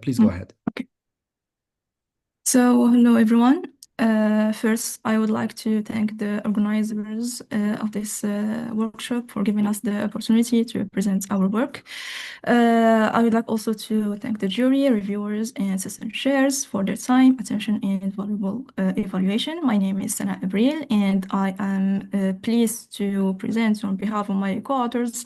Please go ahead. Okay. So, hello everyone. First, I would like to thank the organizers of this workshop for giving us the opportunity to present our work. I would like also to thank the jury, reviewers, and session chairs for their time, attention, and valuable evaluation. My name is Sana Abril, and I am pleased to present on behalf of my co-authors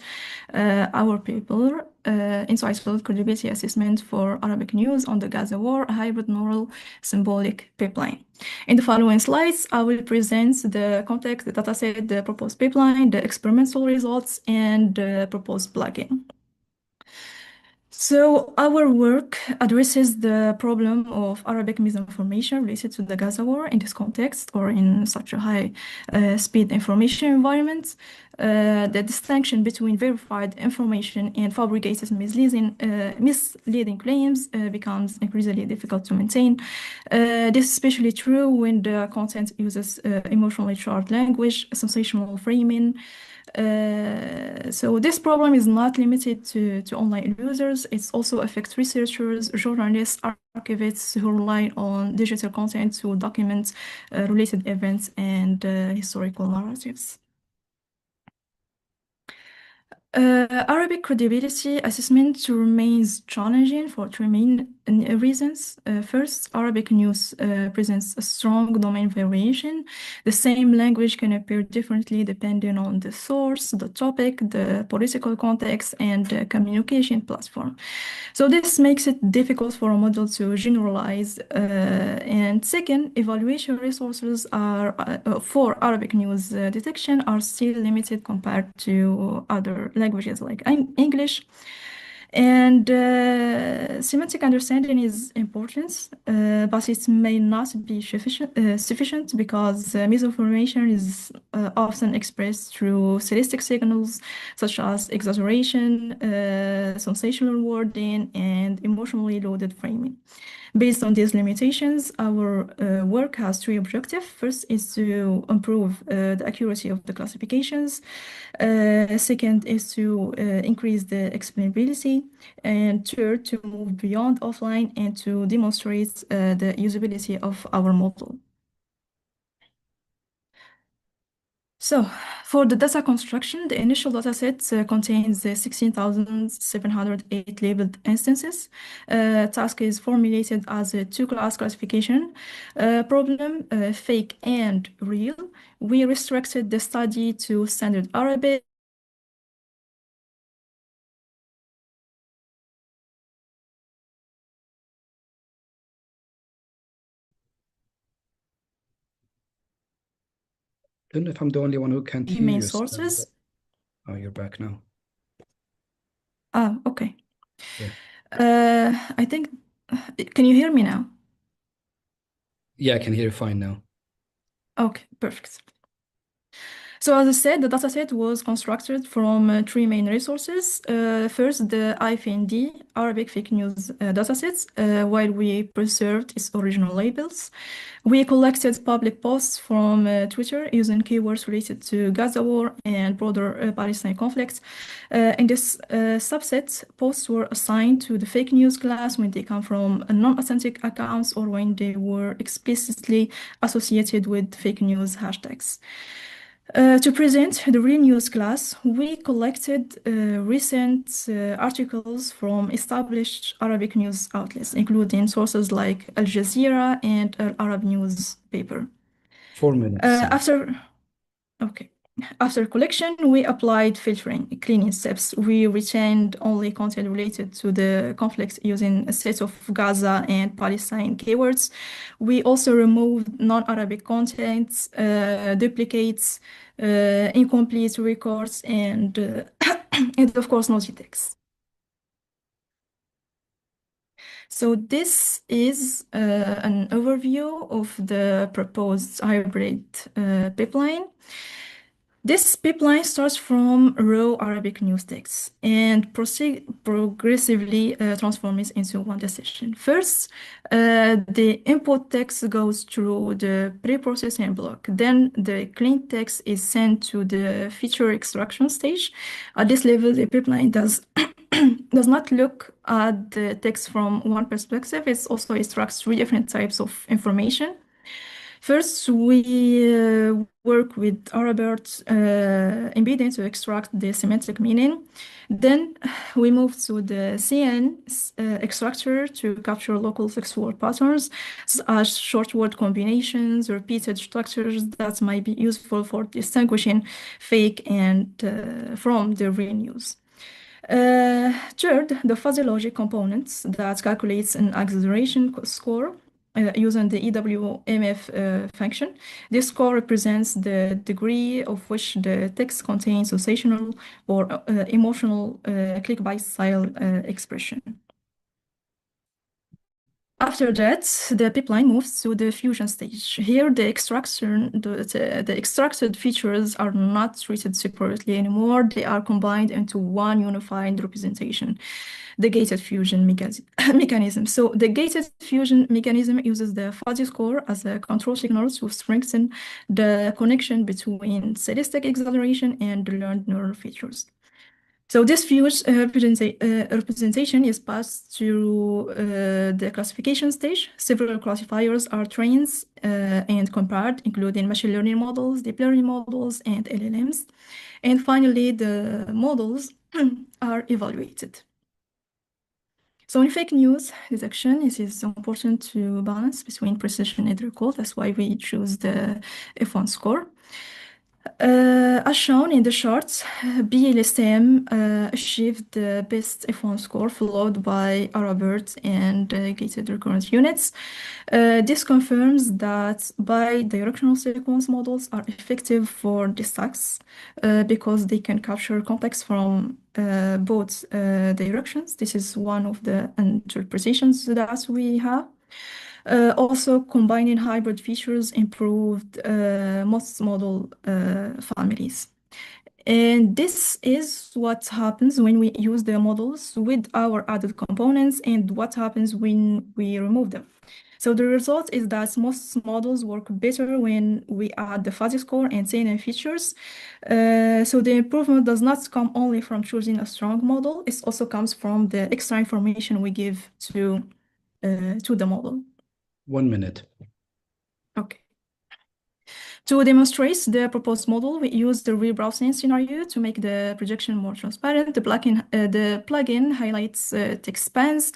our paper entitled Credibility Assessment for Arabic News on the Gaza War, a hybrid neural symbolic pipeline. In the following slides, I will present the context, the dataset, the proposed pipeline, the experimental results, and the proposed plugin. So our work addresses the problem of Arabic misinformation related to the Gaza war in this context or in such a high speed information environment. The distinction between verified information and fabricated misleading claims becomes increasingly difficult to maintain. This is especially true when the content uses emotionally charged language, sensational framing. So this problem is not limited to online users. It also affects researchers, journalists, archivists who rely on digital content to document related events and historical narratives. Arabic credibility assessment remains challenging for three main reasons. First, Arabic news presents a strong domain variation. The same language can appear differently depending on the source, the topic, the political context, and the communication platform. So this makes it difficult for a model to generalize. And second, evaluation resources are for Arabic news detection are still limited compared to other languages like English. And semantic understanding is important, but it may not be sufficient because misinformation is often expressed through stylistic signals such as exaggeration, sensational wording, and emotionally loaded framing. Based on these limitations, our work has three objectives. First is to improve the accuracy of the classifications. Second is to increase the explainability. And third, to move beyond offline and to demonstrate the usability of our model. So, for the data construction, the initial dataset contains 16,708 labeled instances. Task is formulated as a two-class classification problem, fake and real. We restricted the study to standard Arabic. I don't know if I'm the only one who can't hear Main you. sources. Oh, you're back now. Okay. Yeah. I think, can you hear me now? Yeah, I can hear you fine now. Okay, perfect. So as I said, the dataset was constructed from three main resources. First, the IFND, Arabic Fake News datasets, while we preserved its original labels. We collected public posts from Twitter using keywords related to Gaza war and broader Palestine conflict. In this subset, posts were assigned to the fake news class when they come from non-authentic accounts or when they were explicitly associated with fake news hashtags. To present the real news class, we collected recent articles from established Arabic news outlets, including sources like Al Jazeera and Al Arab newspaper. 4 minutes. After collection, we applied filtering, cleaning steps. We retained only content related to the conflict using a set of Gaza and Palestine keywords. We also removed non-Arabic contents, duplicates, incomplete records, and, and of course, naughty text. So this is an overview of the proposed hybrid pipeline. This pipeline starts from raw Arabic news texts and progressively transforms into one decision. First, the input text goes through the pre-processing block. Then the clean text is sent to the feature extraction stage. At this level, the pipeline does not look at the text from one perspective. It also extracts three different types of information. First, we work with Arabert embedding to extract the semantic meaning. Then we move to the CN extractor to capture local textual patterns, such as short word combinations, repeated structures that might be useful for distinguishing fake and from the real news. Third, the fuzzy logic components that calculates an acceleration score using the EWMF function. This score represents the degree of which the text contains sensational or emotional clickbait style expression. After that, the pipeline moves to the fusion stage. Here, the extracted features are not treated separately anymore. They are combined into one unified representation, the gated fusion mechanism. So the gated fusion mechanism uses the fuzzy score as a control signal to strengthen the connection between statistic acceleration and the learned neural features. So this fused representation is passed through the classification stage. Several classifiers are trained and compared, including machine learning models, deep learning models, and LLMs. And finally, the models are evaluated. So in fake news detection, it is important to balance between precision and recall. That's why we choose the F1 score. As shown in the charts, BLSTM achieved the best F1 score, followed by Arabert and gated recurrent units. This confirms that bi-directional sequence models are effective for this task because they can capture context from both directions. This is one of the interpretations that we have. Also, combining hybrid features improved most model families. And this is what happens when we use the models with our added components and what happens when we remove them. So the result is that most models work better when we add the fuzzy score and CNN features. So the improvement does not come only from choosing a strong model, it also comes from the extra information we give to the model. 1 minute. Okay. To demonstrate the proposed model, we use the rebrowsing scenario to make the projection more transparent. The plugin highlights text spans.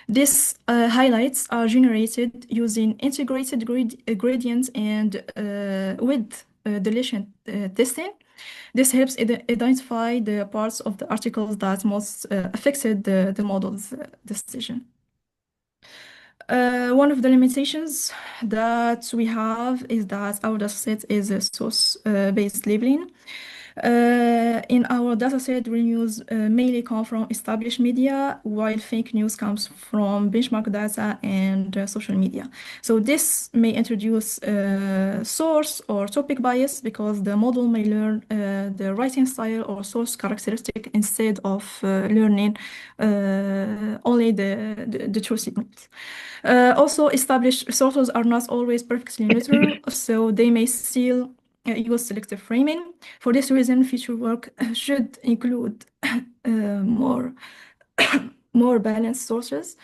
These highlights are generated using integrated gradients and with deletion testing. This helps identify the parts of the articles that most affected the model's decision. One of the limitations that we have is that our dataset is a source-based labeling. In our dataset, real news mainly come from established media, while fake news comes from benchmark data and social media. So this may introduce source or topic bias because the model may learn the writing style or source characteristic instead of learning only the true signals. Also, established sources are not always perfectly neutral, so they may still use selective framing. For this reason, future work should include more more balanced sources,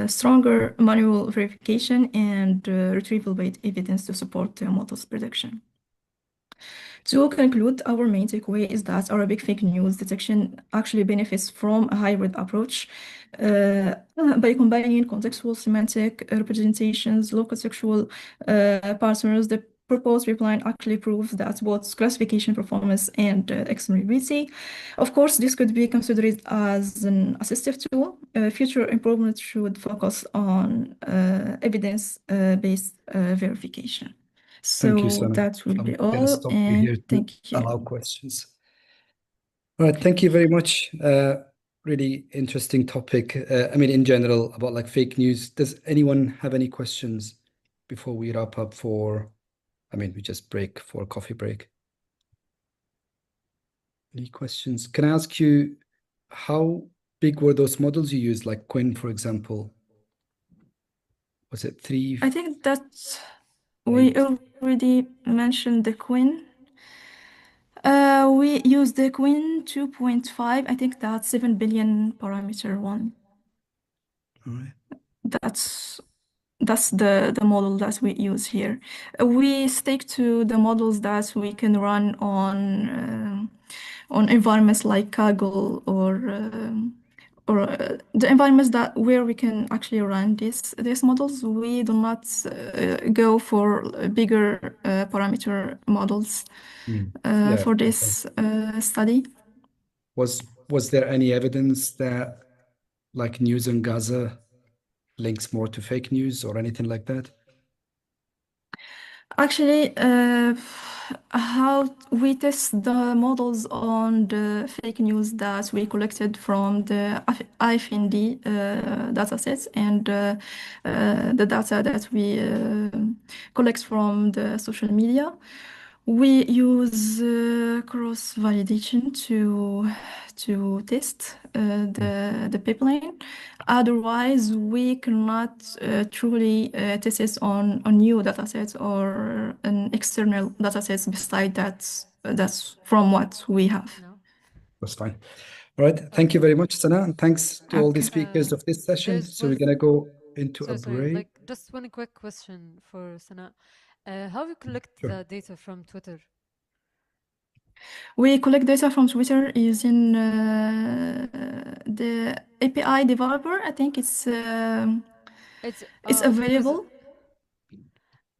stronger manual verification, and retrieval-based evidence to support the model's prediction. To conclude, our main takeaway is that Arabic fake news detection actually benefits from a hybrid approach by combining contextual semantic representations, local textual patterns. The proposed pipeline actually proves that both classification performance and explainability. Of course, this could be considered as an assistive tool. Future improvements should focus on evidence-based verification. Thank you, So Sana. that will be I'm gonna all, stop you here and to thank allow you. questions. All right, thank you very much. Really interesting topic. I mean, in general, about like fake news. Does anyone have any questions before we wrap up for, I mean, we just break for a coffee break? Any questions? Can I ask you how big were those models you used, like Quinn, for example? Was it three, I think that we eight? already mentioned the Queen. We use the Queen 2.5. I think that's 7 billion parameter one. All right. That's that's the model that we use here. We stick to the models that we can run on environments like Kaggle or the environments that where we can actually run these models. We do not go for bigger parameter models Yeah. for Okay. this study. Was there any evidence that like news in Gaza links more to fake news or anything like that? Actually, how we test the models on the fake news that we collected from the IFND datasets and the data that we collect from the social media. We use cross-validation to test Mm. the pipeline. Otherwise, we cannot truly test it on new datasets or an external datasets beside that. That's from what we have. No. That's fine. All right. Thank you Okay. very much, Sana. And thanks to all the Okay. speakers of this session. There's So we're one. going to go into a So sorry. break. Like just one quick question for Sana. How you collect Sure. the data from Twitter? We collect data from Twitter using the API developer. I think It's it's because available.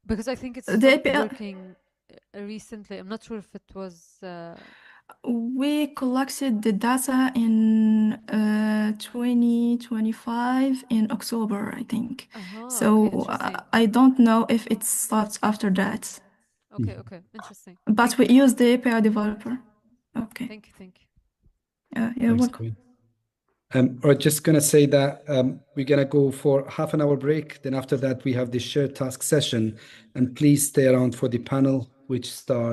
I think it The stopped API. working recently. I'm not sure if it was. We collected the data in 2025 in October, I think. Okay, So interesting. I don't know if it starts after that, Okay, Mhm. okay, interesting. but Thank we you. use the API developer. Okay. Thank you. Thank you. You're Thanks, welcome. Queen. We're just going to say that we're going to go for half an hour break. Then after that, we have the shared task session. And please stay around for the panel, which starts